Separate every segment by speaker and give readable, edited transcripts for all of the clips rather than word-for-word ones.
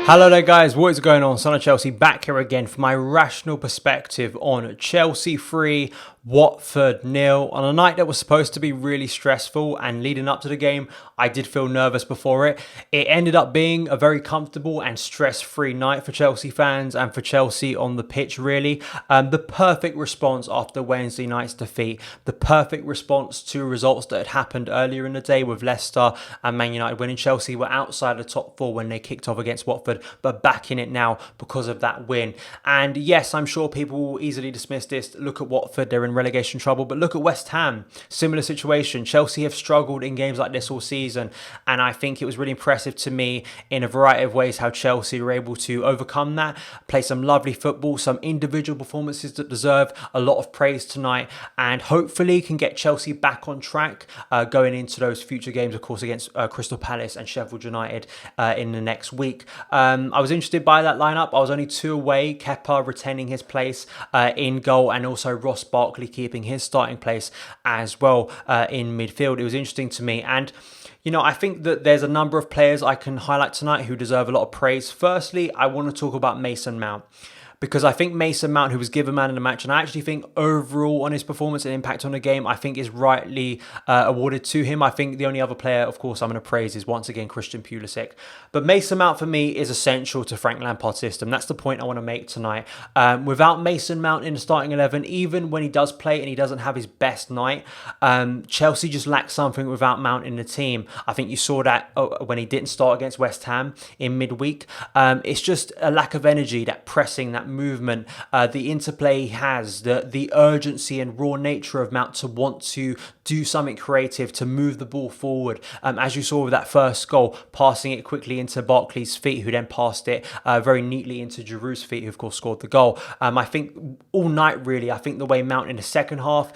Speaker 1: Hello there guys, what is going on? Son of Chelsea back here again for my rational perspective on Chelsea 3, Watford 0 on a night that was supposed to be really stressful, and leading up to the game I did feel nervous before it. It ended up being a very comfortable and stress-free night for Chelsea fans and for Chelsea on the pitch really. The perfect response after Wednesday night's defeat, the perfect response to results that had happened earlier in the day with Leicester and Man United winning. Chelsea were outside the top 4 when they kicked off against Watford, but back in it now because of that win. And yes, I'm sure people will easily dismiss this. Look at Watford, they're in relegation trouble, but look at West Ham, similar situation. Chelsea have struggled in games like this all season, and I think it was really impressive to me in a variety of ways how Chelsea were able to overcome that, play some lovely football, some individual performances that deserve a lot of praise tonight, and hopefully can get Chelsea back on track going into those future games, of course, against Crystal Palace and Sheffield United in the next week. I was interested by that lineup. I was only 2 away. Kepa retaining his place in goal, and also Ross Barkley keeping his starting place as well in midfield. It was interesting to me, and you know, I think that there's a number of players I can highlight tonight who deserve a lot of praise. Firstly, I want to talk about Mason Mount, because I think Mason Mount, who was given man of the match, and I actually think overall on his performance and impact on the game, I think is rightly awarded to him. I think the only other player, of course, I'm going to praise is once again Christian Pulisic. But Mason Mount for me is essential to Frank Lampard's system. That's the point I want to make tonight. Without Mason Mount in the starting 11, even when he does play and he doesn't have his best night, Chelsea just lack something without Mount in the team. I think you saw that when he didn't start against West Ham in midweek. It's just a lack of energy, that pressing, that movement, the interplay he has, the urgency and raw nature of Mount to want to do something creative, to move the ball forward. As you saw with that first goal, passing it quickly into Barkley's feet, who then passed it very neatly into Giroud's feet, who of course scored the goal. I think all night really, I think the way Mount in the second half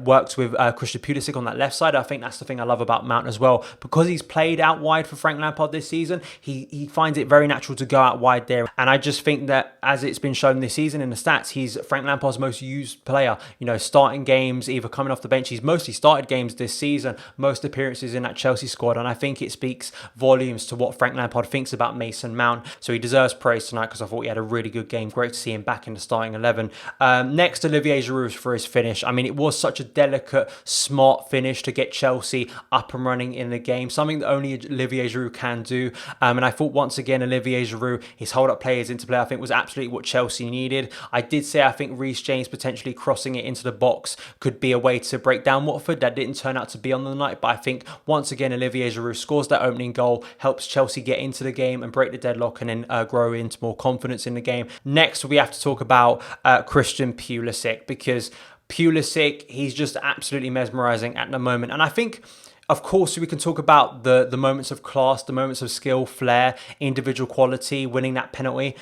Speaker 1: works with Christian Pulisic on that left side, I think that's the thing I love about Mount as well. Because he's played out wide for Frank Lampard this season, he finds it very natural to go out wide there. And I just think that as it's been shown this season in the stats, he's Frank Lampard's most used player. You know, starting games, either coming off the bench. He's mostly started games this season, most appearances in that Chelsea squad, and I think it speaks volumes to what Frank Lampard thinks about Mason Mount. So he deserves praise tonight because I thought he had a really good game. Great to see him back in the starting 11. Next, Olivier Giroud for his finish. I mean, it was such a delicate, smart finish to get Chelsea up and running in the game, something that only Olivier Giroud can do. And I thought once again, Olivier Giroud, his hold-up play, his interplay, I think was absolutely what Chelsea needed. I did say I think Reece James potentially crossing it into the box could be a way to break down Watford. That didn't turn out to be on the night, but I think once again Olivier Giroud scores that opening goal, helps Chelsea get into the game and break the deadlock, and then grow into more confidence in the game. Next, we have to talk about Christian Pulisic, because Pulisic, he's just absolutely mesmerising at the moment. And I think, of course, we can talk about the moments of class, the moments of skill, flair, individual quality, winning that penalty.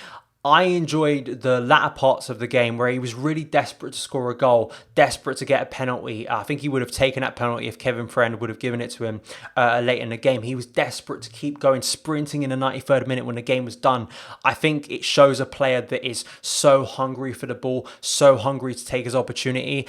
Speaker 1: I enjoyed the latter parts of the game where he was really desperate to score a goal, desperate to get a penalty. I think he would have taken that penalty if Kevin Friend would have given it to him late in the game. He was desperate to keep going, sprinting in the 93rd minute when the game was done. I think it shows a player that is so hungry for the ball, so hungry to take his opportunity.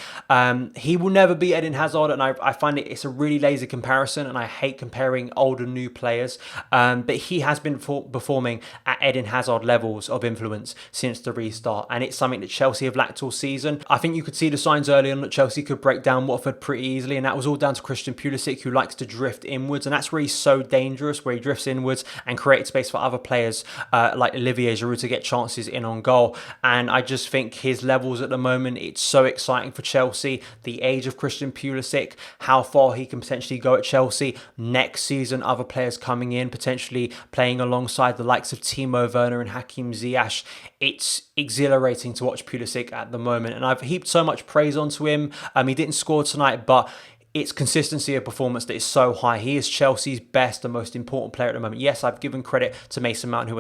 Speaker 1: He will never be Eden Hazard, and I find it's a really lazy comparison, and I hate comparing old and new players. But he has been performing at Eden Hazard levels of influence since the restart, and it's something that Chelsea have lacked all season. I think you could see the signs early on that Chelsea could break down Watford pretty easily, and that was all down to Christian Pulisic, who likes to drift inwards, and that's where he's so dangerous, where he drifts inwards and creates space for other players like Olivier Giroud to get chances in on goal. And I just think his levels at the moment, it's so exciting for Chelsea. The age of Christian Pulisic, how far he can potentially go at Chelsea next season, other players coming in, potentially playing alongside the likes of Timo Werner and Hakim Ziyech. It's exhilarating to watch Pulisic at the moment, and I've heaped so much praise onto him. He didn't score tonight, but it's consistency of performance that is so high. He is Chelsea's best and most important player at the moment. Yes, I've given credit to Mason Mount, who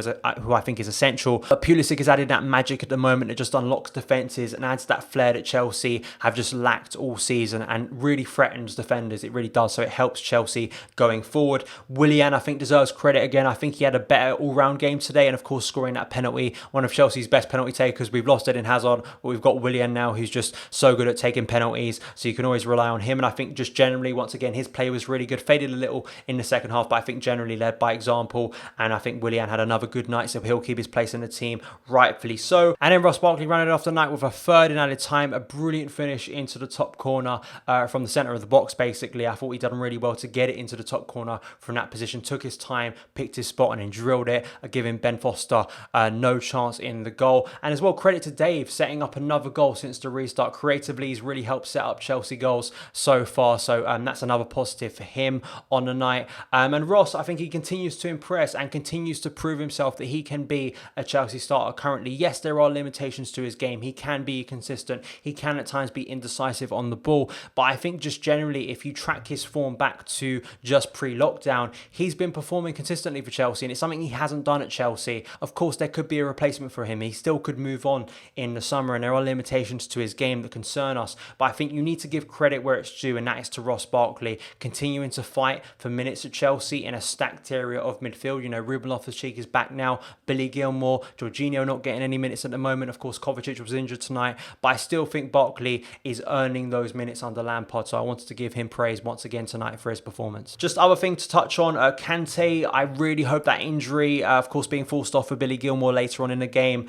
Speaker 1: I think is essential, but Pulisic has added that magic at the moment that just unlocks defences and adds that flair that Chelsea have just lacked all season, and really threatens defenders. It really does. So it helps Chelsea going forward. Willian, I think, deserves credit again. I think he had a better all-round game today, and of course scoring that penalty, one of Chelsea's best penalty takers. We've lost Eden Hazard, but we've got Willian now, who's just so good at taking penalties, so you can always rely on him. And I think just generally, once again, his play was really good. Faded a little in the second half, but I think generally led by example. And I think Willian had another good night, so he'll keep his place in the team, rightfully so. And then Ross Barkley rounded off the night with a third in added time, a brilliant finish into the top corner from the centre of the box, basically. I thought he done really well to get it into the top corner from that position. Took his time, picked his spot, and then drilled it, giving Ben Foster no chance in the goal. And as well, credit to Dave, setting up another goal since the restart. Creatively, he's really helped set up Chelsea goals so far, so that's another positive for him on the night. And Ross, I think he continues to impress and continues to prove himself that he can be a Chelsea starter currently. Yes, there are limitations to his game. He can be consistent. He can at times be indecisive on the ball. But I think just generally, if you track his form back to just pre-lockdown, he's been performing consistently for Chelsea, and it's something he hasn't done at Chelsea. Of course, there could be a replacement for him. He still could move on in the summer, and there are limitations to his game that concern us. But I think you need to give credit where it's due, and that is to Ross Barkley, continuing to fight for minutes at Chelsea in a stacked area of midfield. You know, Ruben Loftus-Cheek is back now, Billy Gilmour, Jorginho not getting any minutes at the moment. Of course, Kovacic was injured tonight, but I still think Barkley is earning those minutes under Lampard, so I wanted to give him praise once again tonight for his performance. Just other thing to touch on, Kante, I really hope that injury, of course being forced off for Billy Gilmour later on in the game,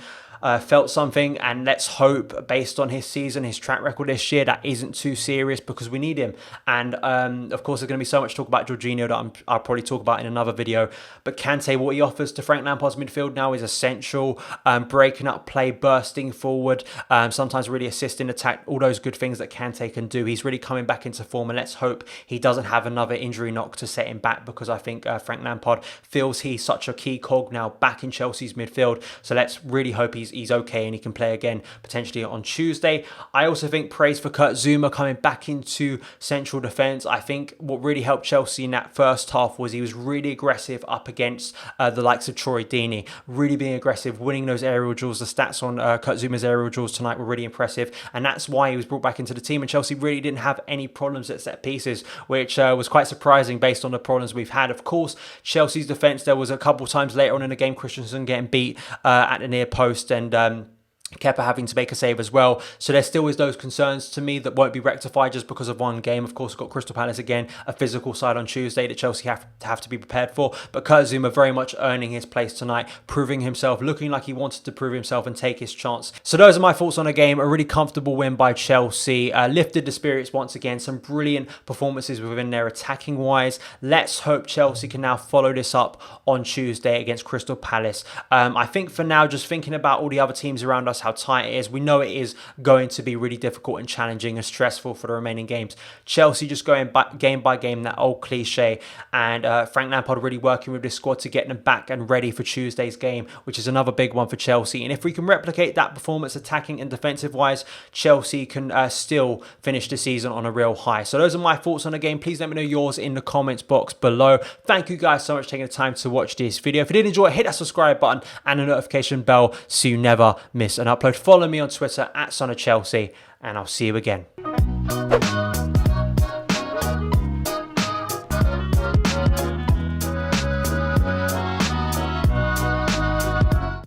Speaker 1: felt something, and let's hope, based on his season, his track record this year, that isn't too serious, because we need him. And of course, there's going to be so much talk about Jorginho that I'll probably talk about in another video. But Kante, what he offers to Frank Lampard's midfield now is essential. Breaking up play, bursting forward, sometimes really assisting attack, all those good things that Kante can do. He's really coming back into form, and let's hope he doesn't have another injury knock to set him back, because I think Frank Lampard feels he's such a key cog now back in Chelsea's midfield. So let's really hope he's okay and he can play again potentially on Tuesday. I also think praise for Kurt Zouma coming back into central defence. I think what really helped Chelsea in that first half was he was really aggressive up against the likes of Troy Deeney, really being aggressive, winning those aerial duels. The stats on Kurt Zouma's aerial duels tonight were really impressive, and that's why he was brought back into the team, and Chelsea really didn't have any problems at set pieces, which was quite surprising based on the problems we've had. Of course, Chelsea's defence, there was a couple times later on in the game, Christensen getting beat at the near post, and Kepa having to make a save as well. So there still is those concerns to me that won't be rectified just because of one game. Of course, we've got Crystal Palace again, a physical side on Tuesday that Chelsea have to be prepared for. But Kurt Zouma very much earning his place tonight, proving himself, looking like he wanted to prove himself and take his chance. So those are my thoughts on the game. A really comfortable win by Chelsea. Lifted the spirits once again. Some brilliant performances within their attacking wise. Let's hope Chelsea can now follow this up on Tuesday against Crystal Palace. I think for now, just thinking about all the other teams around us, how tight it is. We know it is going to be really difficult and challenging and stressful for the remaining games. Chelsea just going game by game, that old cliche, and Frank Lampard really working with this squad to get them back and ready for Tuesday's game, which is another big one for Chelsea. And if we can replicate that performance attacking and defensive wise, Chelsea can still finish the season on a real high. So those are my thoughts on the game. Please let me know yours in the comments box below. Thank you guys so much for taking the time to watch this video. If you did enjoy it, hit that subscribe button and the notification bell so you never miss an upload. Follow me on Twitter @SonOfChelsea, and I'll see you again.